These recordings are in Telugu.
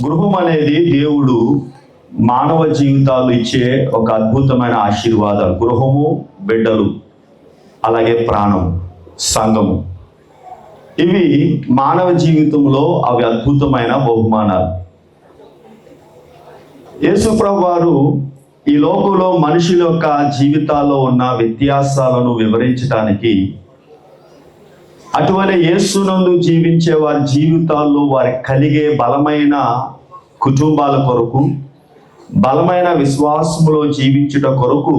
గృహం అనేది దేవుడు మానవ జీవితాలు ఇచ్చే ఒక అద్భుతమైన ఆశీర్వాదాలు. గృహము, బిడ్డలు, అలాగే ప్రాణం, సంఘము, ఇవి మానవ జీవితంలో అవి అద్భుతమైన బహుమానాలు. యేసు ప్రభువు వారు ఈ లోకంలో మనుషుల యొక్క జీవితాల్లో ఉన్న వ్యత్యాసాలను వివరించడానికి, అటువంటి యేసునందు జీవించే వారి జీవితాల్లో వారికి కలిగే బలమైన కుటుంబాల కొరకు, బలమైన విశ్వాసములో జీవించుట కొరకు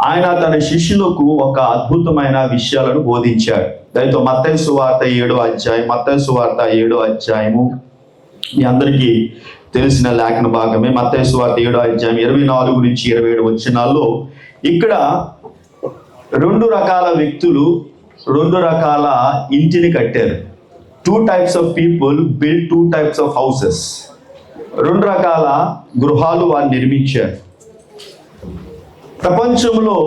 ఆయన తన శిష్యులకు ఒక అద్భుతమైన విషయాలను బోధించాడు. దాంతో మత్తయి సువార్త 7వ అధ్యాయం, మత్తయి సువార్త 7వ అధ్యాయము మీ అందరికీ తెలిసిన లేఖన భాగమే. మత్తయి సువార్త 7వ అధ్యాయం 24 నుంచి 27 వచనాల్లో ఇక్కడ రెండు రకాల వ్యక్తులు రెండు రకాల ఇంటిని కట్టారు. 2 types of people built 2 types of houses. రెండు రకాల గృహాలు వారు నిర్మించారు. ప్రపంచంలో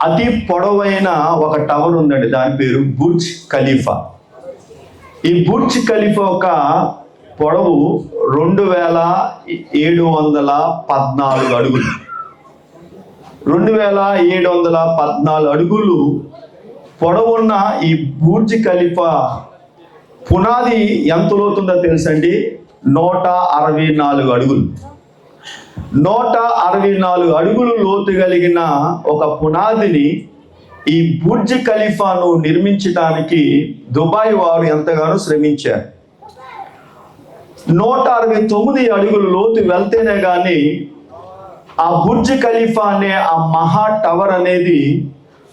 అతి పొడవైన ఒక టవర్ ఉందండి, దాని పేరు బుర్జ్ ఖలీఫా. ఈ బుర్జ్ ఖలీఫా ఒక పొడవు 2714 అడుగులు. 2714 అడుగులు పొడవున్న ఈ బుర్జ్ ఖలీఫా పునాది ఎంత లోతుందో తెలుసండి? 164 అడుగులు. 164 అడుగులు లోతు కలిగిన ఒక పునాదిని ఈ బుర్జ్ ఖలీఫాను నిర్మించడానికి దుబాయ్ వారు ఎంతగానో శ్రమించారు. 169 అడుగులు లోతు వెళ్తేనే కానీ ఆ బుర్జ్ ఖలీఫా అనే ఆ మహా టవర్ అనేది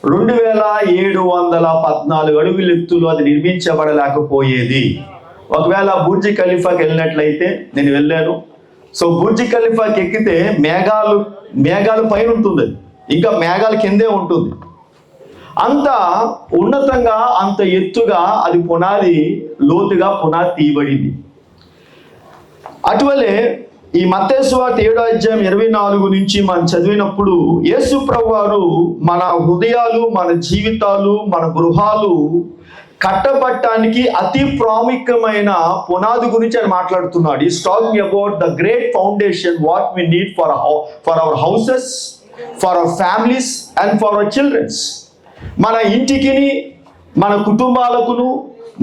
2714 అడుగుల ఎత్తులో అది నిర్మించబడలేకపోయేది. ఒకవేళ బుర్జ్ ఖలీఫాకి వెళ్ళినట్లయితే, నేను వెళ్ళాను, సో బుర్జ్ ఖలీఫాకి ఎక్కితే మేఘాలు పైన ఉంటుంది, ఇంకా మేఘాల కిందే ఉంటుంది. అంత ఉన్నతంగా, అంత ఎత్తుగా అది పునాది లోతుగా పునాది తీయబడింది. అటువలే ఈ మత్తయి సువార్త 7వ అధ్యాయం 24 నుంచి మనం చదివినప్పుడు యేసు ప్రభువు వారు మన హృదయాలు, మన జీవితాలు, మన గృహాలు కట్టబట్టడానికి అతి ప్రాముఖ్యమైన పునాది గురించి ఆయన మాట్లాడుతున్నాడు. Is talking about the great foundation what we need for our houses, for our families and for our childrens. మన ఇంటికిని, మన కుటుంబాలకును,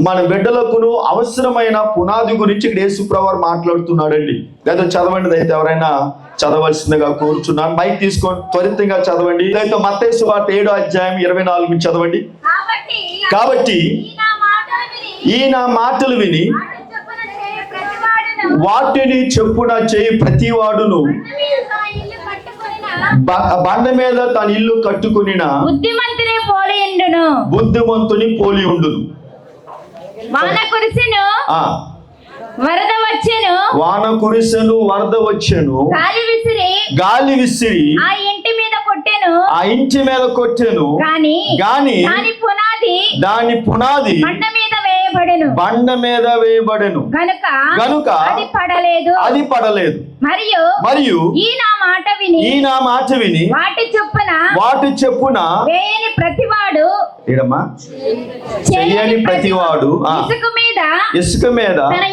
మన బిడ్డలకును అవసరమైన పునాది గురించి ఇక్కడ యేసు ప్రభువు మాట్లాడుతున్నాడండి. లేదా చదవండి, అయితే ఎవరైనా చదవలసిందిగా కోరుచున్నాను. మైక్ తీసుకొని త్వరితంగా చదవండి. అయితే మత్తయి సువార్త 7వ అధ్యాయం 24 నుంచి చదవండి. కాబట్టి ఈ నా మాటలు విని వాటిని చెప్పున చేయి ప్రతివాడును బండ మీద తన ఇల్లు కట్టుకునిన బుద్ధిమంతుని పోలి ఉండును. వాన కురిసెను, వరద వచ్చెను, వాన కురిసెను, వరద వచ్చెను, గాలి విసిరి ఆ ఇంటి మీద కొట్టెను, గాని దాని పునాది బండ మీద వేయబడెను గనుక అది పడలేదు. మరియు ఈ నా మాట విని వాటి చెప్పున చేయని ప్రతివాడు ఇసుక మీద తన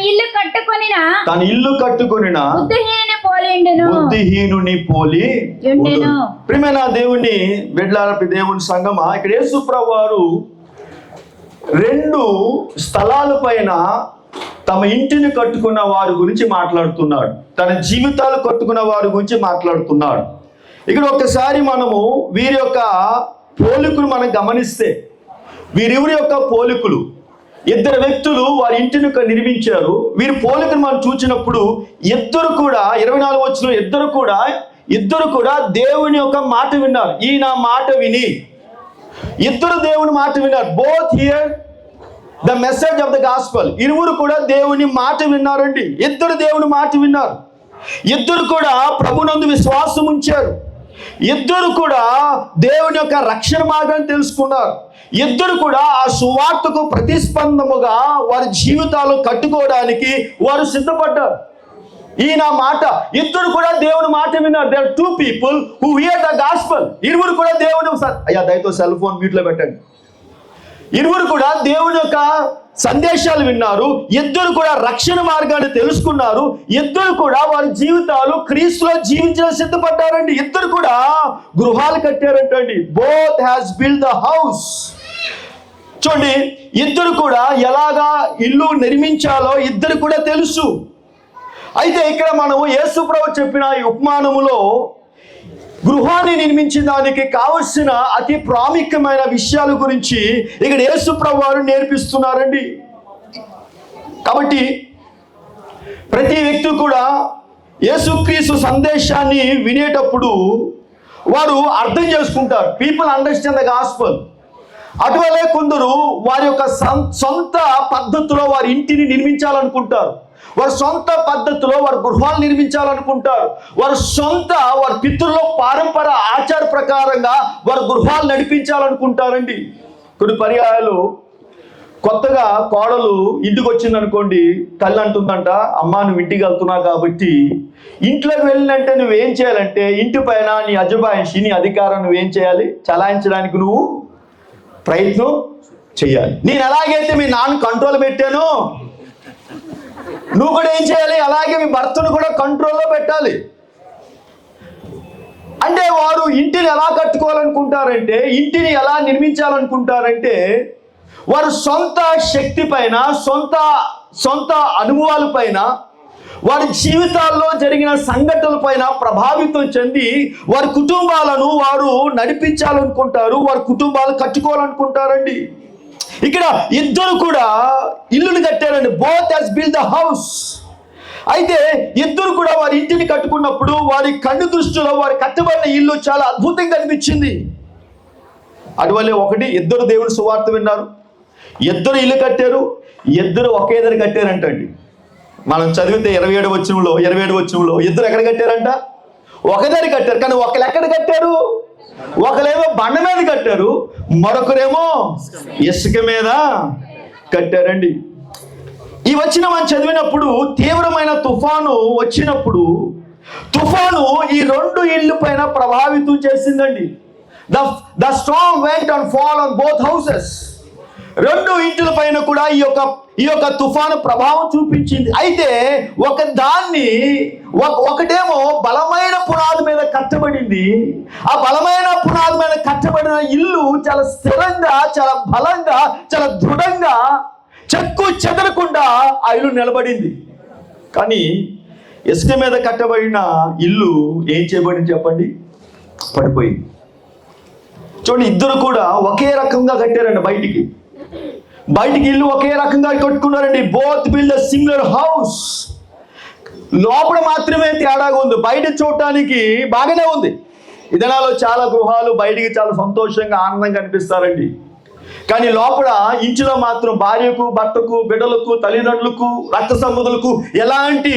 ఇల్లు కట్టుకొనిన బుద్ధిహీనుని పోలి ఉండును. ప్రియమైన దేవుని బిడ్డలారా, దేవుని సంగమా, ఇక్కడ యేసు ప్రభువు వారు 2 స్థలాల పైన తమ ఇంటిని కట్టుకున్న వారి గురించి మాట్లాడుతున్నాడు. తన జీవితాలు కట్టుకున్న వారి గురించి మాట్లాడుతున్నాడు. ఇక్కడ ఒక్కసారి మనము వీరి యొక్క పోలికలు మనం గమనిస్తే, వీరివరి యొక్క పోలికలు, 2 వ్యక్తులు వారి ఇంటిని నిర్మించారు. వీరి పోలికను మనం చూసినప్పుడు ఇద్దరు కూడా 24 వచ్చిన ఇద్దరు కూడా దేవుని యొక్క మాట విన్నారు. ఈ నా మాట విని ఇద్దరు దేవుని మాట విన్నారు. Both here the message of the gospel. ఇరువురు కూడా దేవుని మాట విన్నారండి. ఇద్దరు దేవుని మాట విన్నారు. ఇద్దరు కూడా ప్రభునందు విశ్వాసం ఉంచారు. ఇద్దరు కూడా దేవుని యొక్క రక్షణ మార్గాన్ని తెలుసుకున్నారు. ఇద్దరు కూడా ఆ సువార్తకు ప్రతిస్పందముగా వారి జీవితాలు కట్టుకోవడానికి వారు సిద్ధపడ్డారు. ఈ నా మాట, ఇద్దరు కూడా దేవుని మాట విన్నారు. There 2 people who hear the gospel. ఇరువురు కూడా దేవుని, అయ్యా దయతో సెల్ ఫోన్ మ్యూట్లో పెట్టండి. ఇరువురు కూడా దేవుని యొక్క సందేశాలు విన్నారు, ఇద్దరు కూడా రక్షణ మార్గాన్ని తెలుసుకున్నారు, ఇద్దరు కూడా వారి జీవితాలు క్రీస్తులో జీవించడం సిద్ధపడ్డారండి. ఇద్దరు కూడా గృహాలు కట్టారంటండి. Both has build the house. చూడండి, ఇద్దరు కూడా ఎలాగా ఇల్లు నిర్మించాలో ఇద్దరు కూడా తెలుసు. అయితే ఇక్కడ మనము యేసు ప్రభు చెప్పిన ఈ ఉపమానములో గృహాన్ని నిర్మించిన దానికి కావలసిన అతి ప్రాముఖ్యమైన విషయాల గురించి ఇక్కడ యేసు ప్రభు వారు నేర్పిస్తున్నారండి. కాబట్టి ప్రతి వ్యక్తి కూడా యేసుక్రీస్తు సందేశాన్ని వినేటప్పుడు వారు అర్థం చేసుకుంటారు. People understand the gospel. అటువలే కొందరు వారి యొక్క సొంత పద్ధతిలో వారి ఇంటిని నిర్మించాలనుకుంటారు. వారి సొంత పద్ధతిలో వారి గృహాలు నిర్మించాలనుకుంటారు. వారి పితృల పారంపర ఆచార ప్రకారంగా వారి గృహాలు నడిపించాలనుకుంటారండి. కొన్ని పర్యాయాలు కొత్తగా కోడలు ఇంటికి వచ్చిందనుకోండి, తల్లి అంటుందంట, అమ్మా నువ్వు ఇంటికి వెళ్తున్నావు కాబట్టి ఇంట్లోకి వెళ్ళినంటే నువ్వేం చేయాలంటే ఇంటి పైన నీ అజమాయిషి, నీ అధికారం నువ్వేం చేయాలి, చలాయించడానికి నువ్వు ప్రయత్నం చేయాలి. నేను ఎలాగైతే మీ నాన్న కంట్రోల్ పెట్టానో నువ్వు కూడా ఏం చేయాలి, అలాగే మీ భర్తను కూడా కంట్రోల్లో పెట్టాలి. అంటే వారు ఇంటిని ఎలా కట్టుకోవాలనుకుంటారంటే, ఇంటిని ఎలా నిర్మించాలనుకుంటారంటే వారు సొంత శక్తి పైన, సొంత అనుభవాల పైన, వారి జీవితాల్లో జరిగిన సంఘటనల పైన ప్రభావితం చెంది వారి కుటుంబాలను వారు నడిపించాలనుకుంటారు, వారి కుటుంబాలు కట్టుకోవాలనుకుంటారండి. ఇక్కడ ఇద్దరు కూడా ఇల్లుని కట్టారండి. Both has build the house. అయితే ఇద్దరు కూడా వారి ఇంటిని కట్టుకున్నప్పుడు వారి కన్ను దృష్టిలో వారి కట్టబడిన ఇల్లు చాలా అద్భుతంగా కనిపించింది. అటువల్లే ఇద్దరు దేవుని సువార్త విన్నారు, ఇద్దరు ఇల్లు కట్టారు, ఇద్దరు ఒకే దగ్గర కట్టారంటండి. మనం చదివితే 27వ వచనంలో ఇద్దరు ఎక్కడ కట్టారంట, ఒక దగ్గర కట్టారు. కానీ ఒకరు ఎక్కడ కట్టారు, ఒకరేమో బండ మీద కట్టారు, మరొకరేమో ఇసుక మీద కట్టారండి. ఈ వచ్చిన మనం చదివినప్పుడు తీవ్రమైన తుఫాను వచ్చినప్పుడు తుఫాను ఈ రెండు ఇళ్ళు పైన ప్రభావితం చేసిందండి. The Storm went and fall on both houses. రెండు ఇంటిల పైన కూడా ఈ యొక్క తుఫాను ప్రభావం చూపించింది. అయితే ఒకటేమో బలమైన పునాది మీద కట్టబడింది. ఆ బలమైన పునాది మీద కట్టబడిన ఇల్లు చాలా స్థిరంగా, చాలా బలంగా, చాలా దృఢంగా, చెక్కు చెదరకుండా ఆ ఇల్లు నిలబడింది. కానీ ఇసుక మీద కట్టబడిన ఇల్లు ఏం చేయబడింది చెప్పండి, పడిపోయింది. చూడండి, ఇద్దరు కూడా ఒకే రకంగా కట్టారండి. బయటికి ఇల్లు ఒకే రకంగా కట్టుకున్నారండి. Both build a similar house. లోపల మాత్రమే తేడాగా ఉంది, బయట చూడటానికి బాగానే ఉంది. ఈ దినాల్లో చాలా గృహాలు బయటికి చాలా సంతోషంగా, ఆనందంగా అనిపిస్తారండి. కానీ లోపల ఇంటిలో మాత్రం భార్యకు, భర్తకు, బిడ్డలకు, తల్లిదండ్రులకు, రక్త సంబంధులకు ఎలాంటి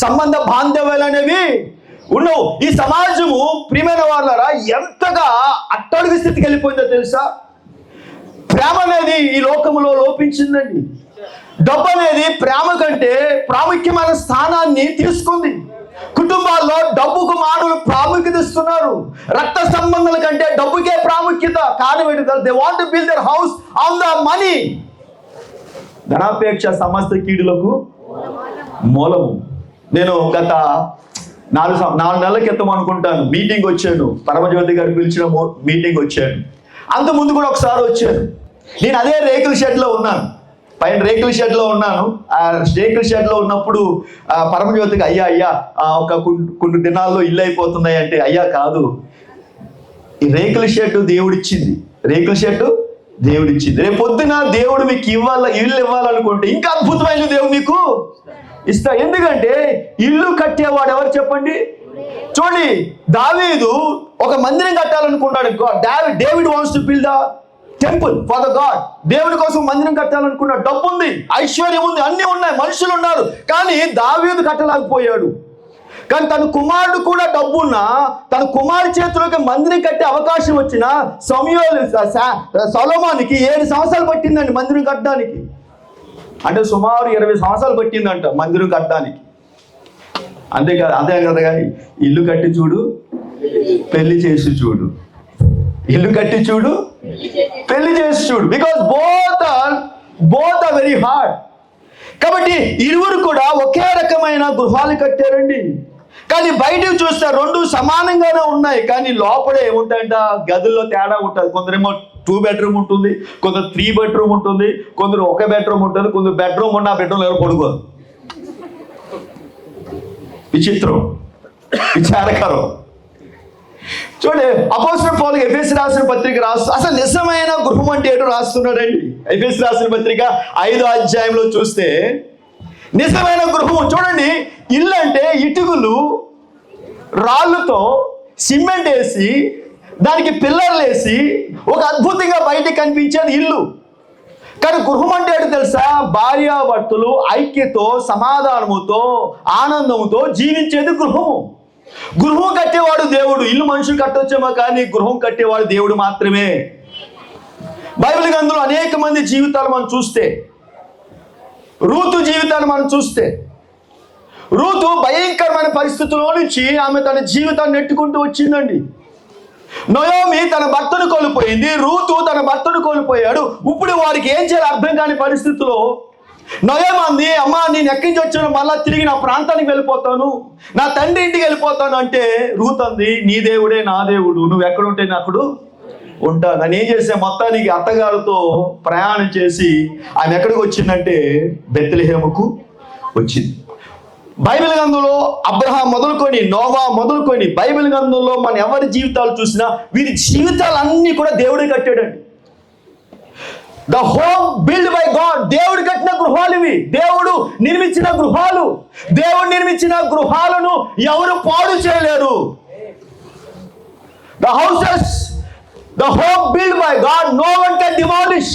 సంబంధ బాంధవ్యాలు అనేవి ఉండవు. ఈ సమాజము ప్రియమైన వాళ్ళరా ఎంతగా అట్టడుగు స్థితికి వెళ్ళిపోయిందో తెలుసా? ప్రేమ అనేది ఈ లోకములో లోపించిందండి. డబ్బు అనేది ప్రేమ కంటే ప్రాముఖ్యమైన స్థానాన్ని తీసుకుంది. కుటుంబాల్లో డబ్బుకు మానవులు ప్రాముఖ్యత ఇస్తున్నారు. రక్త సంబంధాల కంటే డబ్బుకే ప్రాముఖ్యత. కారణం ఏంటి? They want to build their house on the money. ధనాపేక్ష సమస్త కీడులకు మూలము. నేను గత 4 నెలల క్రితం అనుకుంటాను మీటింగ్ వచ్చాను, పరమజ్యోతి గారు పిలిచిన మీటింగ్ వచ్చాను. అంత ముందు కూడా ఒకసారి వచ్చాను. నేను అదే రేకుల షెడ్లో ఉన్నాను, పైన రేకుల షెడ్లో ఉన్నాను. ఆ రేకుల షెడ్లో ఉన్నప్పుడు పరమజ్యోతికి అయ్యా ఒక కొన్ని దినాల్లో ఇల్లు అయిపోతున్నాయి అంటే, అయ్యా కాదు, ఈ రేకుల షెడ్ దేవుడిచ్చింది, రేపు పొద్దున దేవుడు మీకు ఇల్లు ఇవ్వాలనుకుంటే ఇంకా అద్భుతమైన దేవుడు మీకు ఇస్తా. ఎందుకంటే ఇల్లు కట్టేవాడు ఎవరు చెప్పండి? చూడండి, దావీదు ఒక మందిరం కట్టాలనుకున్నాడు. David wants to build the temple for the God. దేవుడి కోసం మందిరం కట్టాలనుకున్నాడు. డబ్బు ఉంది, ఐశ్వర్యం ఉంది, అన్నీ ఉన్నాయి, మనుషులు ఉన్నారు. కానీ దావీదు కట్టలేకపోయాడు. కానీ తన కుమారుడు కూడా డబ్బున్నా తన కుమారుడి చేతిలోకి మందిరం కట్టే అవకాశం వచ్చిన సొలొమోనుకి 7 సంవత్సరాలు పట్టిందండి మందిరం కట్టడానికి. అంటే సుమారు 20 సంవత్సరాలు పట్టిందంట మందిరం కట్టడానికి. అంతే కదా ఇల్లు కట్టి చూడు, పెళ్లి చేసి చూడు. ఇల్లు కట్టి చూడు, పెళ్లి చేసి చూడు. Because both are both are very hard. కాబట్టి ఇరువురు కూడా ఒకే రకమైన గృహాలు కట్టారండి. కానీ బయటకు చూస్తే రెండు సమానంగానే ఉన్నాయి, కానీ లోపల ఏముంటాయంట, గదుల్లో తేడా ఉంటుంది. కొందరేమో 2 బెడ్రూమ్ ఉంటుంది, కొందరు 3 బెడ్రూమ్ ఉంటుంది, కొందరు 1 బెడ్రూమ్ ఉంటుంది, కొందరు బెడ్రూమ్ ఉన్న బెడ్రూమ్ ఎవరు పడుకోరు. విచిత్రం, విచారకరం. చూడండి, అపోస్తలుడైన పౌలు ఎఫెసీ రాసిన పత్రిక అసలు నిజమైన గృహం అంటే ఏంటో రాస్తున్నాడండి. ఎఫెసీ రాసిన పత్రిక 5వ అధ్యాయంలో చూస్తే నిజమైన గృహం చూడండి. ఇల్లు అంటే ఇటుకలు రాళ్ళతో సిమెంట్ వేసి దానికి పిల్లర్లు వేసి ఒక అద్భుతంగా బయటకు కనిపించేది ఇల్లు. కానీ గృహం అంటే ఏంటో తెలుసా, భార్యాభర్తలు ఐక్యతో సమాధానముతో ఆనందంతో జీవించేది గృహము. గృహం కట్టేవాడు దేవుడు. ఇల్లు మనుషులు కట్టొచ్చేమో కానీ గృహం కట్టేవాడు దేవుడు మాత్రమే. బైబిల్ గ్రంథంలో అనేక మంది జీవితాలు మనం చూస్తే, రూతు జీవితాన్ని మనం చూస్తే, రూతు భయంకరమైన పరిస్థితుల్లో నుంచి ఆమె తన జీవితాన్ని నెట్టుకుంటూ వచ్చిందండి. నయోమి తన భర్తను కోల్పోయింది, రూతు తన భర్తను కోల్పోయాడు. ఇప్పుడు వారికి ఏం చేయాలి అర్థం కాని పరిస్థితుల్లో నయోమి అంది, అమ్మా నేను ఎక్కడి నుంచి వచ్చాను, మళ్ళా తిరిగి నా ప్రాంతానికి వెళ్ళిపోతాను, నా తండ్రి ఇంటికి వెళ్ళిపోతాను అంటే రూత్ అంది, నీ దేవుడే నా దేవుడు, నువ్వు ఎక్కడుంటే నేను అక్కడ ఉంటాను. నన్ను ఏం చేసే మొత్తానికి అత్తగారితో ప్రయాణం చేసి ఆమె ఎక్కడికి వచ్చిందంటే బెత్లెహేముకు వచ్చింది. బైబిల్ గ్రంథంలో అబ్రహాం మొదలుకొని నోవా మొదలుకొని బైబిల్ గ్రంథంలో మన ఎవరి జీవితాలు చూసినా వీరి జీవితాలన్నీ కూడా దేవుడే కట్టాడండి. The home build by God. దేవుడు కట్టిన గృహాలు ఇవి, దేవుడు నిర్మించిన గృహాలు. దేవుడు నిర్మించిన గృహాలను ఎవరు పాడు చేయలేరు. The houses, the home build by God, no one can demolish.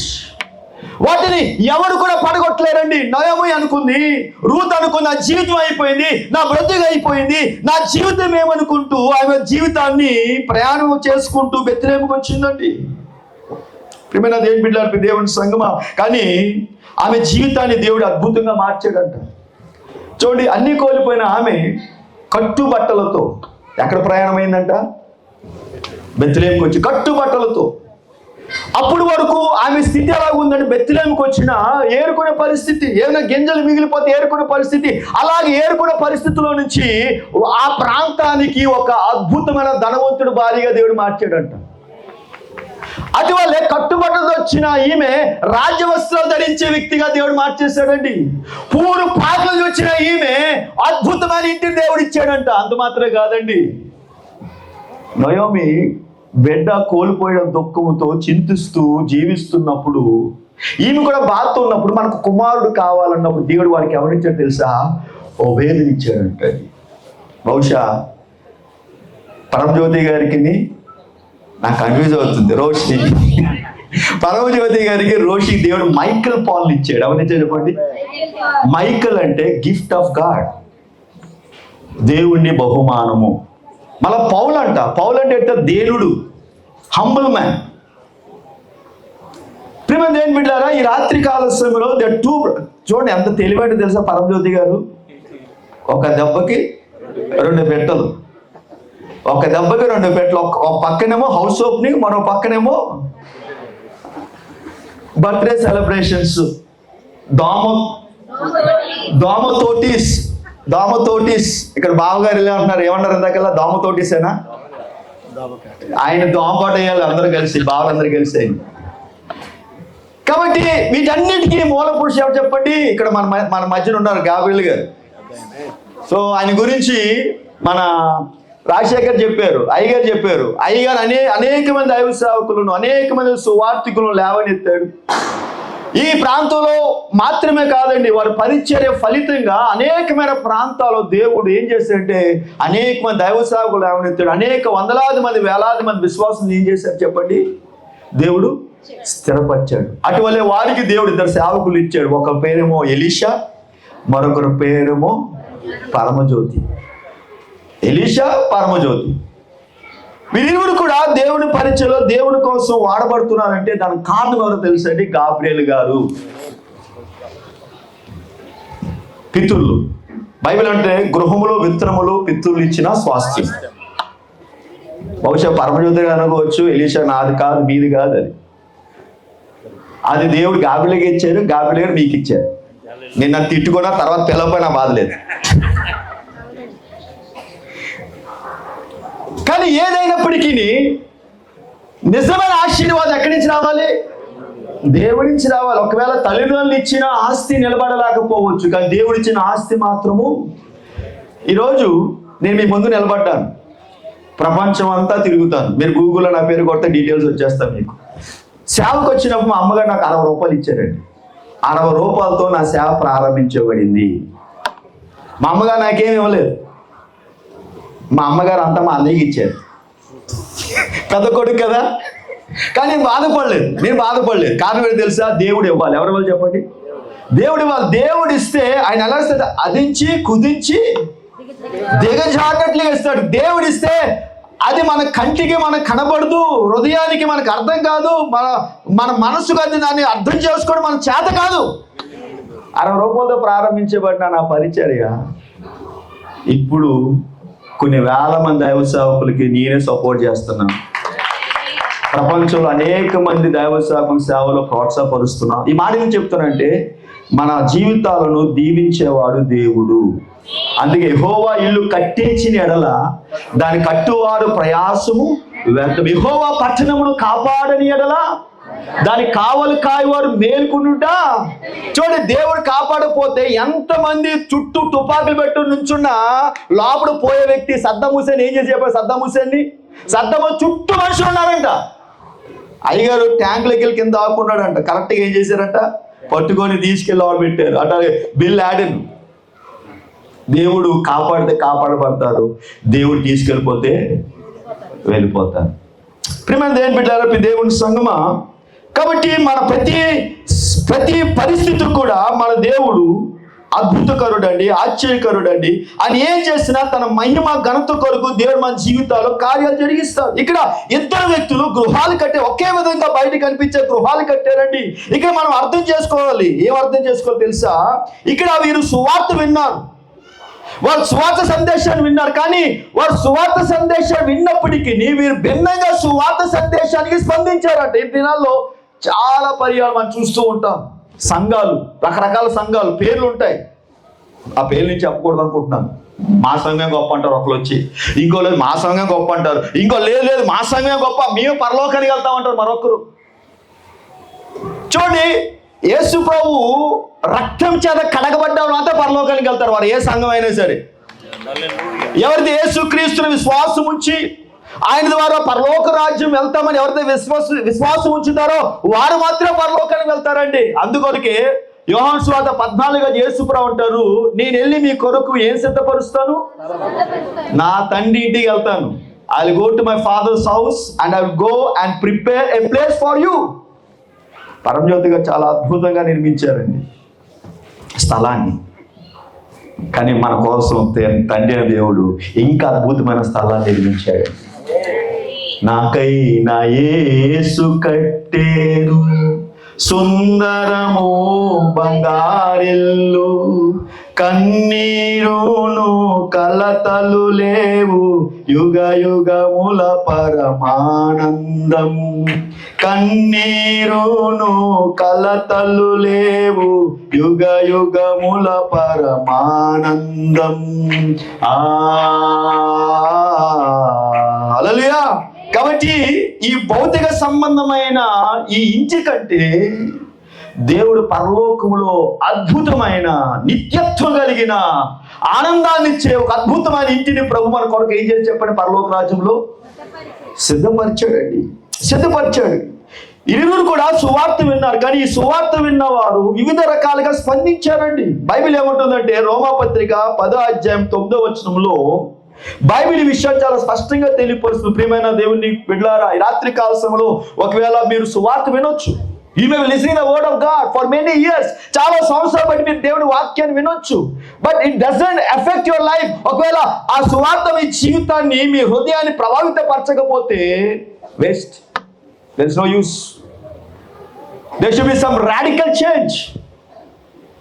వాటిని ఎవరు కూడా పడగొట్టలేరండి. నయోమి అనుకుంది, రూత్ అనుకుంది, నా జీవితం అయిపోయింది, నా బ్రతుకు అయిపోయింది, నా జీవితం ఏమనుకుంటూ ఆమె జీవితాన్ని ప్రయాణం చేసుకుంటూ బెత్లెహేముకు వచ్చిందండి. ప్రియమైన దేవుని బిడ్డలారా, దేవుని సంగమా, కానీ ఆమె జీవితాన్ని దేవుడు అద్భుతంగా మార్చాడంట. చూడండి, అన్ని కోల్పోయిన ఆమె కట్టుబట్టలతో ఎక్కడ ప్రయాణమైందంట, బెత్లెహేముకు వచ్చి కట్టుబట్టలతో. అప్పుడు వరకు ఆమె స్థితి ఎలా ఉందంటే, బెత్లెహేముకు వచ్చిన ఏరుకునే పరిస్థితి, ఏమైనా గింజలు మిగిలిపోతే ఏరుకునే పరిస్థితి, అలాగే ఏరుకునే పరిస్థితిలో నుంచి ఆ ప్రాంతానికి ఒక అద్భుతమైన ధనవంతుడు భార్యగా దేవుడు మార్చాడంట. అటువల్లే కట్టుబట్టలతో వచ్చిన ఈమె రాజ్యవస్త్రాలు ధరించే వ్యక్తిగా దేవుడు మార్చేశాడండి. పూరు పాకలు వచ్చిన ఈమె అద్భుతమైన ఇంటిని దేవుడు ఇచ్చాడంట. అంత మాత్రమే కాదండి, నయోమి బిడ్డ కోల్పోయిన దుఃఖంతో చింతిస్తూ జీవిస్తున్నప్పుడు, ఈమె కూడా బాధతో ఉన్నప్పుడు, మనకు కుమారుడు కావాలన్నప్పుడు దేవుడు వారికి ఎవరిచ్చాడు తెలుసా, ఓ వేదిని ఇచ్చాడంట. బహుశా పరమజ్యోతి గారికి నాకు కన్ఫ్యూజ్ అవుతుంది, రోషి పరమజ్యోతి గారికి రోషి దేవుడు మైకల్ పాల్ని ఇచ్చాడు. ఎవరిచ్చాడు చెప్పండి? మైకల్ అంటే గిఫ్ట్ ఆఫ్ గాడ్, దేవుణ్ణి బహుమానము. మళ్ళా పౌలు అంటే ఎట్లా, దేవుడు, హంబుల్ మ్యాన్. ప్రియమైన దేవుని బిడ్డలారా, ఈ రాత్రి కాల సమయంలో చూడండి ఎంత తెలివైన తెలుసా పరమజ్యోతి గారు. ఒక దెబ్బకి 2 పెట్టలు, ఒక దెబ్బకి 2 పెట్టలు. ఒక పక్కనేమో హౌస్ ఓపెనింగ్, మరో పక్కనేమో బర్త్డే సెలబ్రేషన్స్. దోమతోటిస్. ఇక్కడ బావగారు ఇలా అంటున్నారు, ఏమన్నారు ఇందాకల్లా, దోమతోటిసేనా? ఆయన దోమపాటు వేయాలి అందరూ కలిసి, బావలందరూ కలిసి ఆయన. కాబట్టి వీటన్నిటికీ మూల పురుషుడు ఎవరు చెప్పండి? ఇక్కడ మన మధ్యన ఉన్నారు గాబ్రియల్ గారు. సో ఆయన గురించి మన రాజశేఖర్ చెప్పారు, అయ్యగారు చెప్పారు. అయ్యగారు అనేక మంది దైవ సేవకులను, అనేక మంది సువార్థికులను లేవనెత్తాడు. ఈ ప్రాంతంలో మాత్రమే కాదండి, వారి పరిచర్య ఫలితంగా అనేకమైన ప్రాంతాల్లో దేవుడు ఏం చేశాడంటే అనేక మంది దైవ సేవకులు లేవనెత్తాడు. అనేక వందలాది మంది, వేలాది మంది విశ్వాసం ఏం చేశారు చెప్పండి? దేవుడు స్థిరపరిచాడు. అటువల్లే వారికి దేవుడు 2 సేవకులు ఇచ్చాడు. ఒకరి పేరేమో ఎలీషా, మరొకరి పేరేమో పరమజ్యోతి. ఎలీషా, పరమజ్యోతి, వీరిరువురు కూడా దేవుని పరిచయలో దేవుని కోసం వాడబడుతున్నారంటే దానికి కారణం ఎవరో తెలుసండి? గాబ్రియల్ గారు. పితృలు, బైబిల్ అంటే గృహములో విత్తనములు పితృలు ఇచ్చిన స్వాస్థ్యం. బహుశా పరమజ్యోతి అనుకోవచ్చు, ఎలీషా నాది కాదు, మీది కాదు. అది అది దేవుడు గాబిలకి ఇచ్చారు, గాబిల గారు మీకు ఇచ్చారు. నేను నన్ను తిట్టుకున్నా తర్వాత పిల్లపోయినా బాధ లేదు. కానీ ఏదైనప్పటికీ నిజమైన ఆశీర్వాదం ఎక్కడి నుంచి రావాలి? దేవుడి నుంచి రావాలి. ఒకవేళ తల్లిదండ్రులు ఇచ్చిన ఆస్తి నిలబడలేకపోవచ్చు, కానీ దేవుడు ఇచ్చిన ఆస్తి మాత్రము. ఈరోజు నేను మీ ముందు నిలబడ్డాను, ప్రపంచం అంతా తిరుగుతాను. మీరు గూగుల్లో నా పేరు కొడితే డీటెయిల్స్ వచ్చేస్తాను మీకు. సేవకు వచ్చినప్పుడు మా అమ్మగారు నాకు 60 రూపాయలు ఇచ్చారండి. 60 రూపాయలతో నా సేవ ప్రారంభించబడింది. మా అమ్మగారు నాకేం ఇవ్వలేదు, మా అమ్మగారు అంతా మా అన్నయ్యకి ఇచ్చారు. పెద్ద కొడుకు కదా. కానీ నేను బాధపడలేదు. కారణం ఏంటి తెలుసా? దేవుడు ఇవ్వాలి. ఎవరు ఇవ్వాలి చెప్పండి? దేవుడు ఇవ్వాలి. దేవుడు ఇస్తే ఆయన ఎలా ఇస్తాడు? అదించి కుదించి దిగజారినట్లుగా ఇస్తాడు. దేవుడు ఇస్తే అది మన కంటికి మనకు కనబడదు, హృదయానికి మనకు అర్థం కాదు, మన మనసుకు అది దాన్ని అర్థం చేసుకోవడం మన చేత కాదు. 60 రూపాయలతో ప్రారంభించబడిన నా పరిచర్య ఇప్పుడు కొన్ని వేల మంది దైవ సేవకులకి నేనే సపోర్ట్ చేస్తున్నాను. ప్రపంచంలో అనేక మంది దైవ సేవకుల సేవలో ప్రోత్సాహపరుస్తున్నా. ఈ మాట ఏం చెప్తానంటే, మన జీవితాలను దీవించేవాడు దేవుడు. అందుకే యెహోవా ఇల్లు కట్టించిన ఎడల దాని కట్టువారు ప్రయాసము వ్యర్థం. యెహోవా పట్టణమును కాపాడని ఎడల దాని కావలి కాయవారు మేల్కొనుట. చూడండి, దేవుడు కాపాడకపోతే ఎంతమంది చుట్టూ తుపాకులు పెట్టు నుంచున్నా లోపల పోయే వ్యక్తి సద్దాం హుసేన్ ఏం చేసి చెప్పారు? సద్దాం చుట్టూ మనుషులు ఉన్నారంట. అయ్యగారు ట్యాంకులకి వెళ్ళి కింద ఆకున్నాడంట. కరెక్ట్గా ఏం చేశారంట? పట్టుకొని తీసుకెళ్ళి ఆవిడ పెట్టారు. అట్లాగే బిల్ యాడెన్. దేవుడు కాపాడితే కాపాడబడతారు, దేవుడు తీసుకెళ్ళిపోతే వెళ్ళిపోతారు. ప్రియమైన దేవుని బిడ్డలారా, దేవుని సంగమా, కాబట్టి మన ప్రతి పరిస్థితి కూడా మన దేవుడు అద్భుతకరుడండి, ఆశ్చర్యకరుడండి. ఆయన ఏం చేసినా తన మహిమ ఘనత కొరకు దేవుడు మన జీవితాల్లో కార్యాలు జరిగిస్తారు. ఇక్కడ 2 వ్యక్తులు గృహాలు కట్టే, ఒకే విధంగా బయట కనిపించే గృహాలు కట్టారండి. ఇక్కడ మనం అర్థం చేసుకోవాలి. ఏం అర్థం చేసుకోవాలి తెలుసా? ఇక్కడ వీరు సువార్త విన్నారు, వారు సువార్త సందేశాన్ని విన్నారు. కానీ వారు సువార్త సందేశాన్ని విన్నప్పటికీ వీరు భిన్నంగా సువార్త సందేశానికి స్పందించారంట. ఈ దినాల్లో చాలా పర్యాలు మనం చూస్తూ ఉంటాం. సంఘాలు, రకరకాల సంఘాలు, పేర్లు ఉంటాయి. ఆ పేర్లు నుంచి చెప్పకూడదు అనుకుంటున్నాను. మా సంఘం గొప్ప అంటారు ఒకరు వచ్చి, ఇంకో లేదు మా సంఘం గొప్ప అంటారు, ఇంకో లేదు మా సంఘం గొప్ప, మేము పరలోకానికి వెళ్తామంటారు మరొకరు. చూడండి, యేసు ప్రభు రక్తం చేత కడగబడ్డ అంతా పరలోకానికి వెళ్తారు, వారు ఏ సంఘం అయినా సరే. ఎవరిది యేసు క్రీస్తుని విశ్వాసం ఉంచి ఆయన ద్వారా పరలోక రాజ్యం వెళ్తామని ఎవరైతే విశ్వాసం ఉంచుతారో వారు మాత్రం పరలోకానికి వెళ్తారండి. అందుకొరకే యోహాను సువార్త 14 యేసు ప్రభు అంటారు, నేను వెళ్ళి మీ కొరకు ఏం సిద్ధపరుస్తాను? నా తండ్రి ఇంటికి వెళ్తాను. I will go to my father's house and I will go and prepare a place for you. Paramajyothi గారు చాలా అద్భుతంగా నిర్మించారండి స్థలాన్ని. కానీ మన కోసం తండ్రి అయిన దేవుడు ఇంకా అద్భుతమైన స్థలాన్ని నిర్మించాడు. నాకై నా యేసు కట్టేరు సుందరము బంగారెల్లు, కన్నీరును కలతలు లేవు, యుగ యుగముల పరమానందం. కన్నీరును కలతలు లేవు, యుగ యుగముల పరమానందం. హల్లెలూయా. కాబట్టి ఈ భౌతిక సంబంధమైన ఈ ఇంటి కంటే దేవుడు పరలోకములో అద్భుతమైన నిత్యత్వం కలిగిన ఆనందాన్ని ఇచ్చే ఒక అద్భుతమైన ఇంటిని ప్రభు మన కొరకు ఏం చేసి చెప్పండి? పరలోక రాజ్యంలో సిద్ధపరిచాడు. ఇరువురు కూడా సువార్త విన్నారు. కానీ ఈ సువార్త విన్నవారు వివిధ రకాలుగా స్పందించారండి. బైబిల్ ఏమంటుందంటే, రోమాపత్రిక 10వ అధ్యాయం 9వ వచనంలో బైబిల్ ఈ విషయాలు చాలా స్పష్టంగా తెలియపరుస్తుంది. ప్రియమైన దేవుని బిడ్డలారా, ఈ రాత్రి కాల సమయంలో ఒకవేళ మీరు సువార్త వినొచ్చు. You may be listening the word of God for many years. చాలా సంవత్సరాలు బట్టి మీరు దేవుని వాక్యాన్ని వినొచ్చు. But it doesn't effect your life. ఒకవేళ ఆ సువార్త మీ జీవితాన్ని, మీ హృదయాన్ని ప్రభావితపరచకపోతే waste. There is no use. There should be some radical change.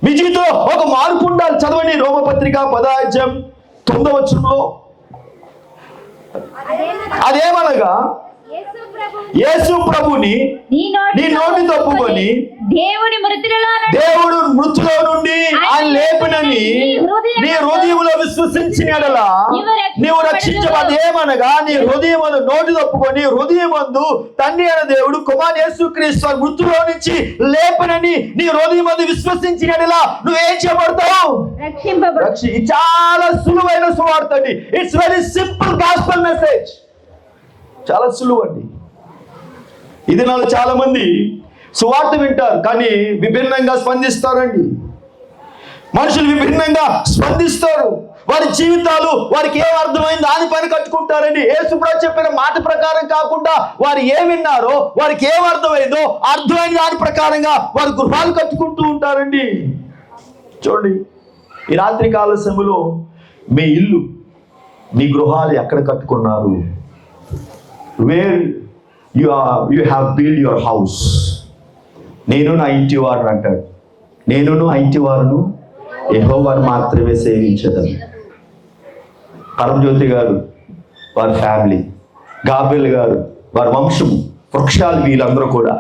మీ జీవితంలో ఒక మార్పు ఉండాలి. చదవండి రోమపత్రిక 10వ అధ్యాయం 9వ వచనంలో. అదేమనగా యేసు ప్రభుని నీ నోటితో ఒప్పుకొని దేవుడు మృతులో నుండి ఆయన లేపినని నీ హృదయంలో విశ్వసించిన యెడల నీవు రక్షించబడి, ఏమనగా నీ హృదయం నోటితో ఒప్పుకొని హృదయమందు తండ్రి అయిన దేవుడు కుమారుడు యేసుక్రీస్తు మృతులో నుంచి లేపినని నీ హృదయం విశ్వసించిన యెడల నువ్వేం చేయబడతావు? ఇది చాలా సులువైన సువార్త అండి. It's very simple gospel message. చాలా సులువు అండి. ఇది నాలో చాలా మంది సువార్త వింటారు కానీ విభిన్నంగా స్పందిస్తారండి. మనుషులు విభిన్నంగా స్పందిస్తారు. వారి జీవితాలు వారికి ఏం అర్థమైంది దాని పని కట్టుకుంటారండి. యేసుప్రభు చెప్పిన మాట ప్రకారం కాకుండా వారు ఏం విన్నారో, వారికి ఏం అర్థమైందో అర్థమైన దాని ప్రకారంగా వారు గృహాలు కట్టుకుంటూ ఉంటారండి. చూడండి, ఈ రాత్రి కాల సమయంలో మీ ఇల్లు, మీ గృహాలు ఎక్కడ కట్టుకున్నారు? Where you have build your house. నేను నా ఇంటి వారు అంటాడు. నేను నా ఇంటి వారును యెహోవాను మాత్రమే సేవించదను. పరమజ్యోతి గారు వారి ఫ్యామిలీ, గాబ్రియల్ గారు వారి వంశము, వృక్షాలు, వీళ్ళందరూ కూడా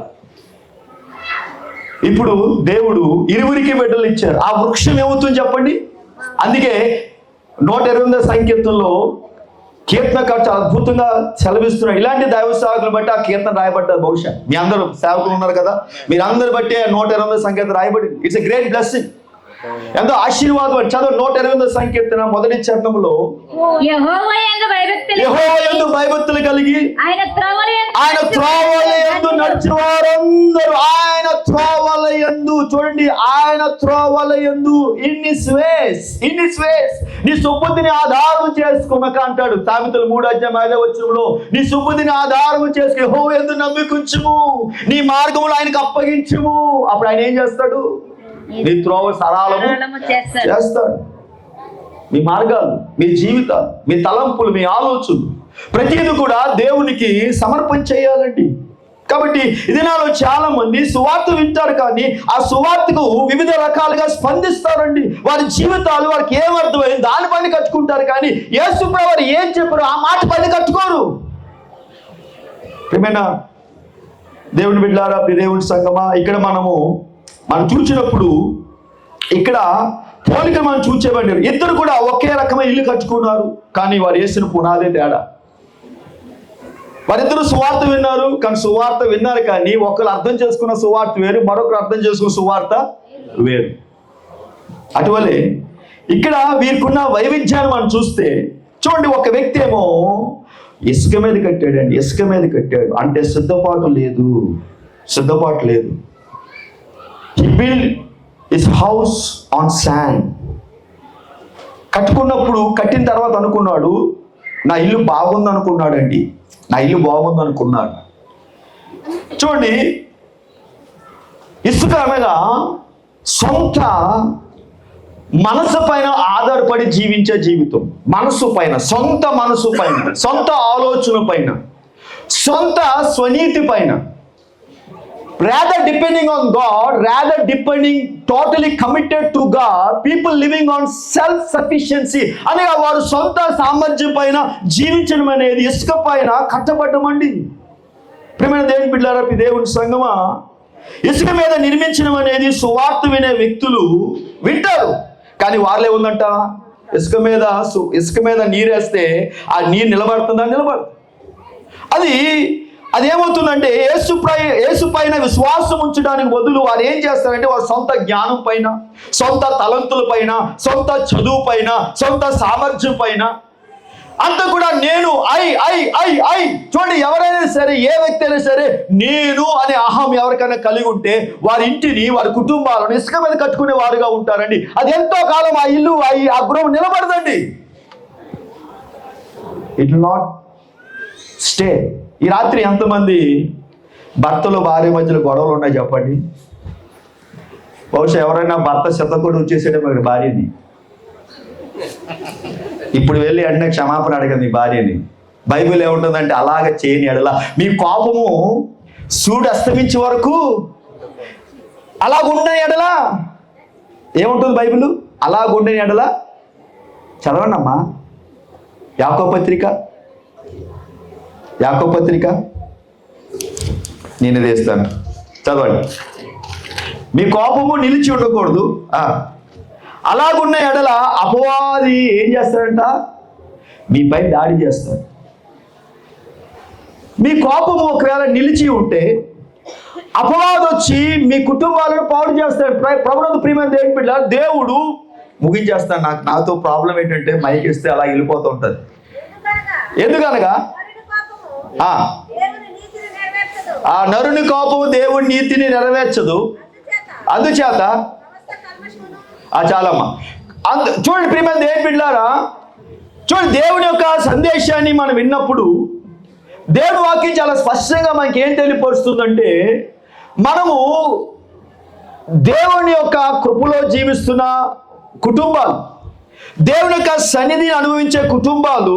ఇప్పుడు దేవుడు ఇరువురికి బిడ్డలు ఇచ్చారు. ఆ వృక్షం ఏమవుతుంది చెప్పండి? అందుకే 128వ సంకీర్తనలో కీర్తనకారు చాలా అద్భుతంగా సెలవిస్తున్నాడు. ఇలాంటి దైవ సేవకులు బట్టి ఆ కీర్తన రాయబడ్డారు. బహుశా మీ అందరూ సేవకులు ఉన్నారు కదా, మీరు అందరు బట్టి 128వ సంకీర్తన రాయబడింది. It's a great blessing. ఎంతో ఆశీర్వాదం. చదువు 128వ సంకీర్తన మొదటి చరణంలో యెహోవా యందు భయభక్తులు కలిగి ఆయన త్రోవల యందు నడిచిన వారందరూ ఆయన త్రోవల యందు, చూడండి, ఆయన త్రోవల యందు ఇన్ హిస్ వేస్ నీ సుబుద్ధిని ఆధారం చేసుకున్నాక అంటాడు సామెతలు 3:5 నీ సుబుద్ధిని ఆధారం చేసుకుని యెహోవా యందు నమ్మికుంచుము, నీ మార్గములు ఆయనకు అప్పగించుము. అప్పుడు ఆయన ఏం చేస్తాడు? నీ త్రోవ సరళము చేస్తాడు. మీ మార్గాలు, మీ జీవితాలు, మీ తలంపులు, మీ ఆలోచనలు ప్రతిదీ కూడా దేవునికి సమర్పణ చేయాలండి. కాబట్టి ఇది నాలో చాలా మంది సువార్త వింటారు కానీ ఆ సువార్తకు వివిధ రకాలుగా స్పందిస్తారండి. వారి జీవితాలు వారికి ఏమర్థమైంది దాని పని కట్టుకుంటారు కానీ యేసుప్రభు వారు ఏం చెప్పారు ఆ మాట పని కట్టుకోరు. ప్రియమైన దేవుని బిడ్డలారా, దేవుని సంగమా, ఇక్కడ మనం చూసినప్పుడు ఇక్కడ పోలిక మనం చూసేవాడి ఇద్దరు కూడా ఒకే రకమైన ఇల్లు కట్టుకున్నారు కానీ వారు వేసిన పునాదే తేడా. వారిద్దరు సువార్త విన్నారు కానీ ఒకరు అర్థం చేసుకున్న సువార్త వేరు, మరొకరు అర్థం చేసుకున్న సువార్త వేరు. అటువలే ఇక్కడ వీరికున్న వైవిధ్యాన్ని మనం చూస్తే చూడండి, ఒక వ్యక్తి ఏమో ఇసుక మీద కట్టాడు అంటే సిద్ధపాటు లేదు. He built his house on sand. కట్టిన తర్వాత అనుకున్నాడు నా ఇల్లు బాగుంది అనుకున్నాడు. చూడండి, ఇసుక అనగా సొంత మనసు పైన ఆధారపడి జీవించే జీవితం. సొంత మనసు పైన, సొంత ఆలోచన పైన, సొంత స్వనీతి పైన, rather depending on God, totally committed to God, people living on self-sufficiency అనగా వారు సొంత సామర్థ్యం పైన జీవించడం అనేది ఇసుక పైన కట్టబడ్డమండి. ప్రియమైన దేవుని బిడ్డలారా, దేవుని సంగమా, ఇసుక మీద నిర్మించడం అనేది సువార్త వినే వ్యక్తులు వింటారు కానీ వాళ్ళే ఉందంట ఇసుక మీద నీరేస్తే ఆ నీరు నిలబడుతుంది. అదేమవుతుందంటే యేసు పైన విశ్వాసం ఉంచడానికి బదులు వారు ఏం చేస్తారంటే వారు సొంత జ్ఞానం పైన, సొంత తలంతుల పైన, సొంత చదువు పైన, సొంత సామర్థ్యం పైన అంతా కూడా నేను చూడండి, ఎవరైనా సరే, ఏ వ్యక్తి అయినా సరే నేను అనే అహం ఎవరికైనా కలిగి ఉంటే వారి ఇంటిని, వారి కుటుంబాలను ఇసుక మీద కట్టుకునే వారుగా ఉంటారండి. అది ఎంతో కాలం ఆ ఇల్లు, ఆ గృహం నిలబడదండి. It will not stay. ఈ రాత్రి ఎంతమంది భర్తలు భార్య మధ్యలో గొడవలు ఉన్నాయి చెప్పండి? బహుశా ఎవరైనా భర్త శతకోటి వచ్చేసేయడం మరి భార్యని, ఇప్పుడు వెళ్ళి అంటే క్షమాపణ అడగదు మీ భార్యని. బైబిల్ ఏముంటుందంటే అలాగ చేయని ఎడల మీ కోపము సూర్యుడు అస్తమించే వరకు అలాగుండని ఎడల ఏముంటుంది బైబిల్? అలాగుండని ఎడల చదవండి అమ్మా, యాకోబు పత్రిక నేను తీస్తాను. చదవండి. మీ కోపము నిలిచి ఉండకూడదు. అలాగున్న ఎడల అపవాది ఏం చేస్తాడంట? మీపై దాడి చేస్తాడు. మీ కోపము ఒకవేళ నిలిచి ఉంటే అపవాది వచ్చి మీ కుటుంబాలను పాడు చేస్తాడు. ప్రభునందు ప్రియమైన దేవుని బిడ్డ, దేవుడు ముగించేస్తాడు. నాతో ప్రాబ్లం ఏంటంటే మైక్ ఇస్తే అలా వెళ్ళిపోతూ ఉంటుంది. ఎందుకనగా ఆ నరుని కోపము దేవుని నీతిని నెరవేర్చదు. అందుచేత చాలమ్మా. చూడండి ప్రియమైన దేవుని బిడ్డలారా, చూడండి, దేవుని యొక్క సందేశాన్ని మనం విన్నప్పుడు దేవుని వాక్యం చాలా స్పష్టంగా మనకి ఏం తెలియపరుస్తుందంటే, మనము దేవుని యొక్క కృపలో జీవిస్తున్న కుటుంబాలు, దేవుని యొక్క సన్నిధిని అనుభవించే కుటుంబాలు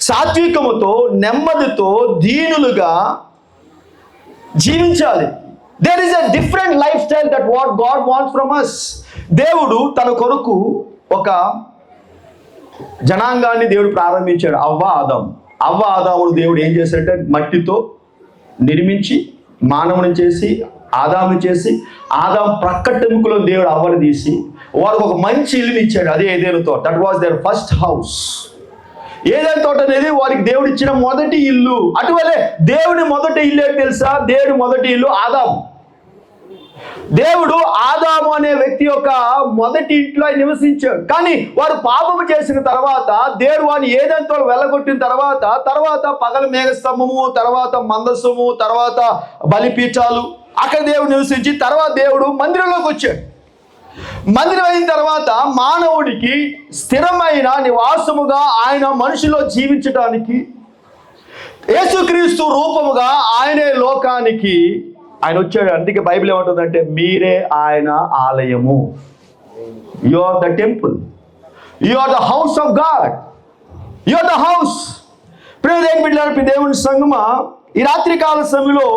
సాత్వికముతో, నెమ్మదితో, దీనులుగా జీవించాలి. There is a different life style that what God wants from us. దేవుడు తన కొరకు ఒక జనాంగాన్ని దేవుడు ప్రారంభించాడు. అవ్వ ఆదామును దేవుడు ఏం చేశాడంటే మట్టితో నిర్మించి మానవుని చేసి ఆదాముని చేసి ఆదాం ప్రక్కటెముకలో దేవుడు అవ్వని తీసి వారికి ఒక మంచి ఇల్లుని ఇచ్చాడు. అదే ఏదైనా తోట. That was their first house. ఏదైనా తోట అనేది వారికి దేవుడు ఇచ్చిన మొదటి ఇల్లు. అటువలే దేవుని మొదటి ఇల్లు ఏంటి తెలుసా? దేవుడి మొదటి ఇల్లు ఆదాము. దేవుడు ఆదాము అనే వ్యక్తి యొక్క మొదటి ఇంట్లో నివసించాడు. కానీ వారు పాపము చేసిన తర్వాత దేవుడు వారిని ఏదంతో వెళ్ళగొట్టిన తర్వాత పగల మేఘస్తంభము, తర్వాత మందస్సము, తర్వాత బలిపీఠాలు, అక్కడ దేవుడు నివసించి తర్వాత దేవుడు మందిరంలోకి వచ్చాడు. మందిరం అయిన తర్వాత మానవుడికి స్థిరమైన నివాసముగా ఆయన మనిషిలో జీవించడానికి యేసుక్రీస్తు రూపముగా ఆయనే లోకానికి ఆయన వచ్చాడు. అందుకే బైబిల్ ఏమంటుందంటే మీరే ఆయన ఆలయము. You are the temple, you are the house of God, you are the house. దేవుని సంగమా, ఈ రాత్రికాల సమయంలో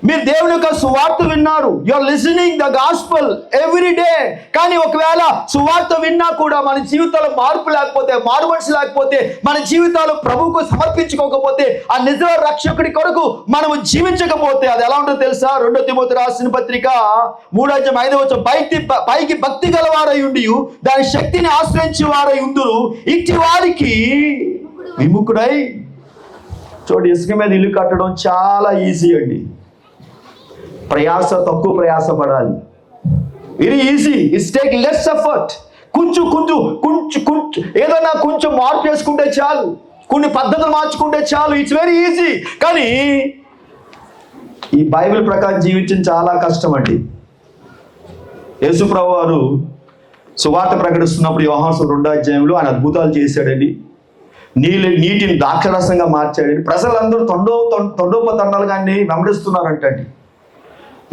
మీరు దేవుని యొక్క సువార్త విన్నారు. You are listening the gospel every day. కానీ ఒకవేళ సువార్త విన్నా కూడా మన జీవితాల్లో మార్పు లేకపోతే, మారు మనసు లేకపోతే, మన జీవితాలు ప్రభువుకు సమర్పించుకోకపోతే, ఆ నిజ రక్షకుడి కొరకు మనము జీవించకపోతే అది ఎలా ఉంటుందో తెలుసా? 2 తిమోతి రాసిన పత్రిక 3:5 పైకి భక్తి గలవారై ఉండి దాని శక్తిని ఆశ్రయించే వారై ఉందురు, ఇట్టి వారికి విముఖుడై. చూడండి, ఇసుక మీద ఇల్లు కట్టడం చాలా ఈజీ అండి. తక్కువ ప్రయాస పడాలి. Very easy. It's take less effort. కొంచెం ఏదైనా కొంచెం మార్పు చేసుకుంటే చాలు, కొన్ని పద్ధతులు మార్చుకుంటే చాలు. It's very easy. కానీ ఈ బైబిల్ ప్రకారం జీవించడం చాలా కష్టం అండి. యేసుప్రభువు వారు సువార్త ప్రకటిస్తున్నప్పుడు యోహాను 2 ఆయన అద్భుతాలు చేశాడండి. నీటిని ద్రాక్షరసంగా మార్చాడండి. ప్రజలందరూ తండోపతండాలు కానీ వెంబడిస్తున్నారంటండి.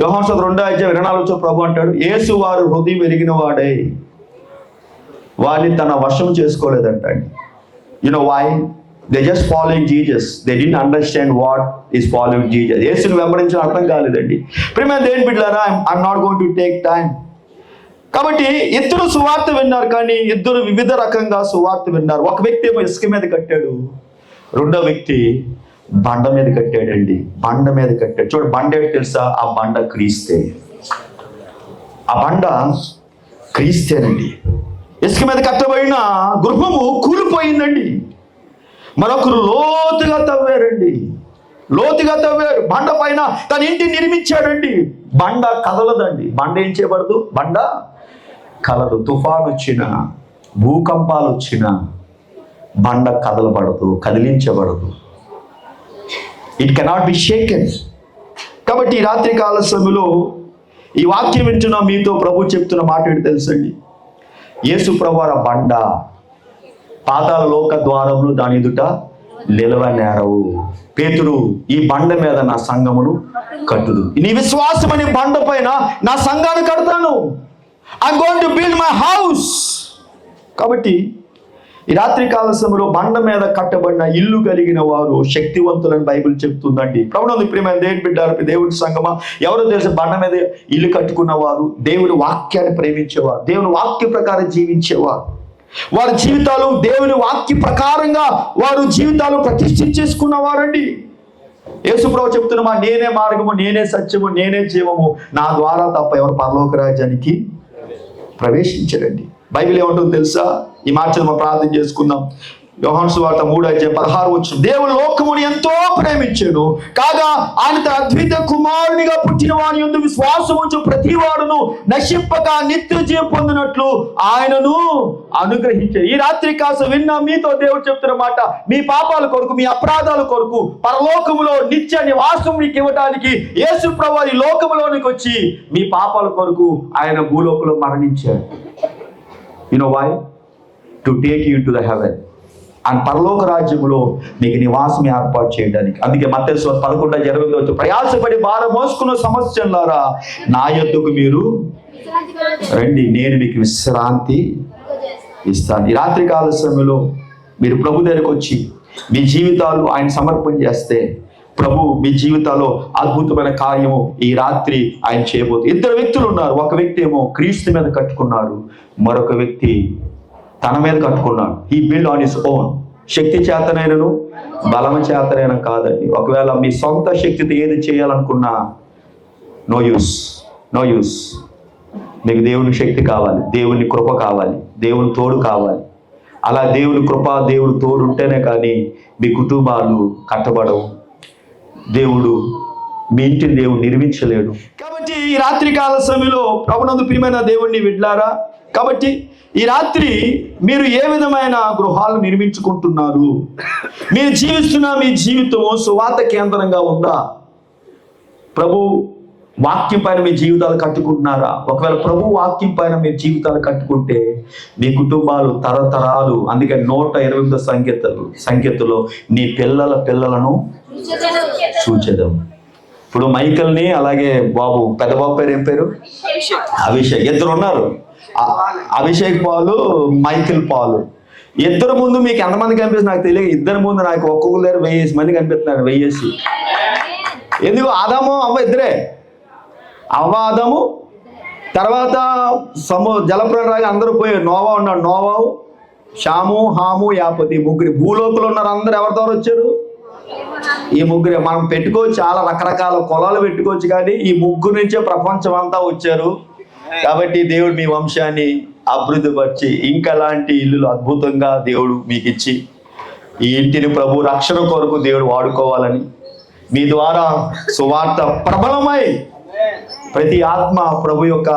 యోహాను 2:24 ప్రభు అంటాడు, యేసు వారు హృదయం ఎరిగిన వాడే వారిని తన వశం చేసుకోలేదంటండి. You know why? They just following Jesus. They didn't understand what is following Jesus. యేసుని వెంబడించిన అర్థం కాలేదండి. ప్రియమైన దేవుని బిడ్డలారా, I'm not going to take time. కాబట్టి ఇద్దరు సువార్త విన్నారు, కానీ ఇద్దరు వివిధ రకంగా సువార్త విన్నారు. ఒక వ్యక్తి ఏమో ఇసుక మీద కట్టాడు, రెండో వ్యక్తి బండ మీద కట్టాడండి. బండ మీద కట్టాడు. చూడు, బండ ఏంటి తెలుసా? ఆ బండ క్రీస్తే. ఆ బండ క్రీస్తేనండి. ఇసుక మీద కట్టబడిన గృహము కూలిపోయిందండి. మరొకరు లోతుగా తవ్వారండి. బండ పైన తన ఇంటిని నిర్మించాడండి. బండ కదలదండి. బండ ఏం చేయబడదు? బండ కదలదు. తుఫాను వచ్చినా, భూకంపాలు వచ్చినా బండ కదిలించబడదు. It cannot be shaken. కాబట్టి ఈ రాత్రి కాల సమయంలో ఈ వాక్యం వింటున్న మీతో ప్రభు చెప్తున్న మాట ఏంటి తెలుసండి? యేసు ప్రభువారు ఆ బండ, పాతాళ లోక ద్వారములు దాని ఎదుట నిలవనేరవు. పేతురు, ఈ బండ మీద నా సంఘమును కట్టుదు. నీ విశ్వాసం అనే బండ పైన నా సంఘాన్ని కడతాను. I'm going to build my house. కాబట్టి ఈ రాత్రి కాల సమయంలో బండ మీద కట్టబడిన ఇల్లు కలిగిన వారు శక్తివంతులని బైబిల్ చెప్తుందండి. ప్రభునందు ప్రియమైన దేవుని బిడ్డలారా, దేవుడి సంగమా, ఎవరో తెలిసి బండ మీద ఇల్లు కట్టుకున్నవారు దేవుని వాక్యాన్ని ప్రేమించేవారు, దేవుని వాక్య ప్రకారం జీవించేవారు. వారి జీవితాలు దేవుని వాక్య ప్రకారంగా వారు జీవితాలు ప్రతిష్ఠించేసుకున్నవారండి. యేసుప్రభు చెప్తున్నా, నేనే మార్గము, నేనే సత్యము, నేనే జీవము, నా ద్వారా తప్ప ఎవరు పరలోక రాజ్యానికి ప్రవేశించరండి. బైబిల్ ఏమంటుందో తెలుసా? ఈ మాటలు మనం ప్రార్థన చేసుకుందాం. యోహాను సువార్త 3:16 దేవుడు లోకమును ఎంతో ప్రేమించెను కాగా ఆయన తన అద్విత కుమారునిగా పుట్టిన వాని యందు విశ్వాసం ఉంచు ప్రతి వాడును నశింపక నిత్య జీవం పొందినట్లు ఆయనను అనుగ్రహించాడు. ఈ రాత్రి కాస్త విన్నా మీతో దేవుడు చెప్తున్న మాట, మీ పాపాల కొరకు, మీ అపరాధాల కొరకు పరలోకములో నిత్య నివాసం మీకు ఇవ్వడానికి యేసు ప్రభువు ఈ లోకములోనికి వచ్చి మీ పాపాల కొరకు ఆయన భూలోకంలో మరణించాడు. You know why? To take you to the heaven. ఆయన పరలోక రాజ్యములో మీకు నివాసం ఏర్పాటు చేయడానికి. అందుకే మత్తయి సువార్త 11:20 ప్రయాసపడి భారం మోసుకున్న సమస్యలారా నా యొద్దకు మీరు రండి, నేను మీకు విశ్రాంతి ఇస్తాను. ఈ రాత్రి కాల సమయంలో మీరు ప్రభు దగ్గరకు వచ్చి మీ జీవితాలు ఆయన సమర్పణ చేస్తే ప్రభు మీ జీవితాల్లో అద్భుతమైన కార్యము ఈ రాత్రి ఆయన చేయబోతుంది. 2 వ్యక్తులు ఉన్నారు. ఒక వ్యక్తి ఏమో క్రీస్తు మీద కట్టుకున్నాడు, మరొక వ్యక్తి తన మీద కట్టుకున్నాడు. ఈ బిల్డ్ ఆన్ హిస్ ఓన్. శక్తి చేతనైనను బలము చేతనైనా కాదండి. ఒకవేళ మీ సొంత శక్తితో ఏది చేయాలనుకున్నా నో యూస్. మీకు దేవుని శక్తి కావాలి, దేవుని కృప కావాలి, దేవుని తోడు కావాలి. అలా దేవుని కృప, దేవుడు తోడు ఉంటేనే కానీ మీ కుటుంబాలు కట్టబడవు. దేవుడు మీ ఇంటిని దేవుడు నిర్మించలేడు. కాబట్టి ఈ రాత్రి కాల సమయంలో ప్రభునందు ప్రియమైన దేవుణ్ణి విడ్లారా, కాబట్టి ఈ రాత్రి మీరు ఏ విధమైన గృహాలు నిర్మించుకుంటున్నారు? మీరు జీవిస్తున్న మీ జీవితము సువార్త కేంద్రంగా ఉందా? ప్రభు వాక్యం పైన మీ జీవితాలు కట్టుకుంటున్నారా? ఒకవేళ ప్రభు వాక్యం పైన మీ జీవితాలు కట్టుకుంటే మీ కుటుంబాలు తరతరాలు, అందుకే 128 సంఖ్యలో నీ పిల్లలను చూచెదం. ఇప్పుడు మైకల్ని, అలాగే బాబు పెద్ద బాబు పేరు ఏం పేరు? అభిషేక్. 2 ఉన్నారు, అభిషేక్ పాలు, మైకిల్ పాలు. 2 ముందు మీకు ఎంతమంది కనిపిస్తుంది నాకు తెలియదు. 2 ముందు నాకు ఒక్కొక్క దగ్గర 1000 మంది కనిపిస్తున్నారు. 1000. ఎందుకు? ఆదాము అవ్వ ఇద్దరే. అవ్వ ఆదాము, తర్వాత జలప్రలయం అందరూ పోయారు. నోవా ఉన్నాడు. నోవావు, షాము, హాము, యాపతి, 3 భూలోకులు ఉన్నారు. అందరూ ఎవరి ద్వారా వచ్చారు? ఈ 3. మనం పెట్టుకోవచ్చు, చాలా రకరకాల కులాలు పెట్టుకోవచ్చు, కానీ ఈ 3 నుంచే ప్రపంచం అంతా వచ్చారు. కాబట్టి దేవుడు మీ వంశాన్ని అభివృద్ధిపరిచి ఇంకా లాంటి ఇల్లులు అద్భుతంగా దేవుడు మీకు ఇచ్చి ఈ ఇంటిని ప్రభు రక్షణ కొరకు దేవుడు వాడుకోవాలని, మీ ద్వారా సువార్త ప్రబలమై ప్రతి ఆత్మ ప్రభు యొక్క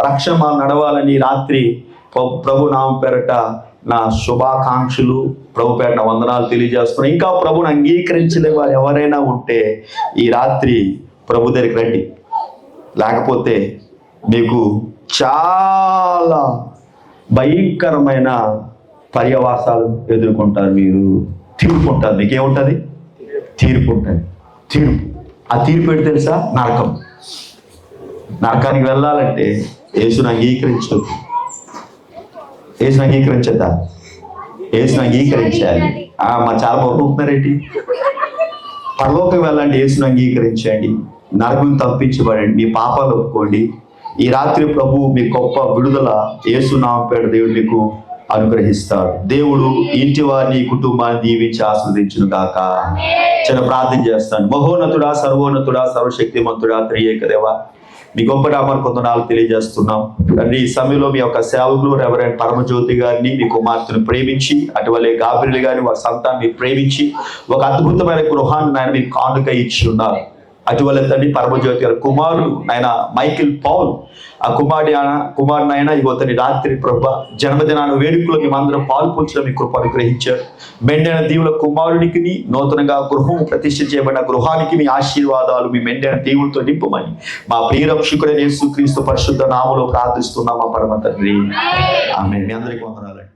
రక్షణ నడవాలని రాత్రి ప్రభు నామం పేరట నా శుభాకాంక్షలు, ప్రభు పేరట వందనాలు తెలియజేస్తున్నాను. ఇంకా ప్రభుని అంగీకరించలే వారు ఎవరైనా ఉంటే ఈ రాత్రి ప్రభు దగ్గరికి రండి. లేకపోతే మీకు చాలా భయంకరమైన పర్యవాసాలు ఎదుర్కొంటారు. మీరు తీర్పు ఉంటుంది. మీకేముంటుంది? తీర్పు ఉంటుంది. ఆ తీర్పు ఏంటి తెలుసా? నరకం. నరకానికి వెళ్ళాలంటే యేసుని అంగీకరించదు. యేసుని అంగీకరించద్దా? యేసుని అంగీకరించాలి. మా చాలా బాగుంటున్నారేంటి? పరలోకం వెళ్ళండి, యేసుని అంగీకరించండి, నరకం తప్పించబడండి, మీ పాపాలు ఒప్పుకోండి. ఈ రాత్రి ప్రభు మీ గొప్ప విడుదల యేసు నామం పేరిట దేవుడు మీకు అనుగ్రహిస్తాడు. దేవుడు ఇంటి వారిని, కుటుంబాన్ని దీవించి ఆస్వాదించును గాక. చిన్న ప్రార్థన చేస్తాను. మహోన్నతుడా, సర్వోన్నతుడా, సర్వశక్తిమంతుడా, త్రియేక దేవా, మీ గొప్ప నామాన్ని కొందనాలు తెలియజేస్తున్నాం తండ్రి. ఈ సమయంలో మీ యొక్క సేవకులు రెవరెండ్ పరమజ్యోతి గారిని, మీ కుమార్తెను ప్రేమించి, అటువలే గాబ్రియల్ గారిని, వారి సంతాన్ని ప్రేమించి ఒక అద్భుతమైన గృహాన్ని ఆయన మీకు కానుక ఇచ్చి ఉన్నారు. అటువలే తండ్రి పరమజ్యోతి గారి కుమారుడు ఆయన మైకిల్ పౌల్, ఆ కుమారుడు ఆయన ఇతని రాత్రి ప్రభ జన్మదినాన్ని వేడుకలో మేమందరం పాల్పొంచడం మీ కృప అనుగ్రహించారు. మెండైన దీవుల కుమారునికి నూతనంగా గృహం ప్రతిష్ఠ చేయబడిన గృహానికి మీ ఆశీర్వాదాలు, మీ మెండైన దేవులతో నింపమని మా ప్రియరక్షకుడైన యేసుక్రీస్తు పరిశుద్ధ నామములో ప్రార్థిస్తున్నాం మా పరమ తండ్రి. ఆమేన్. మీ అందరికీ వందనాలండి.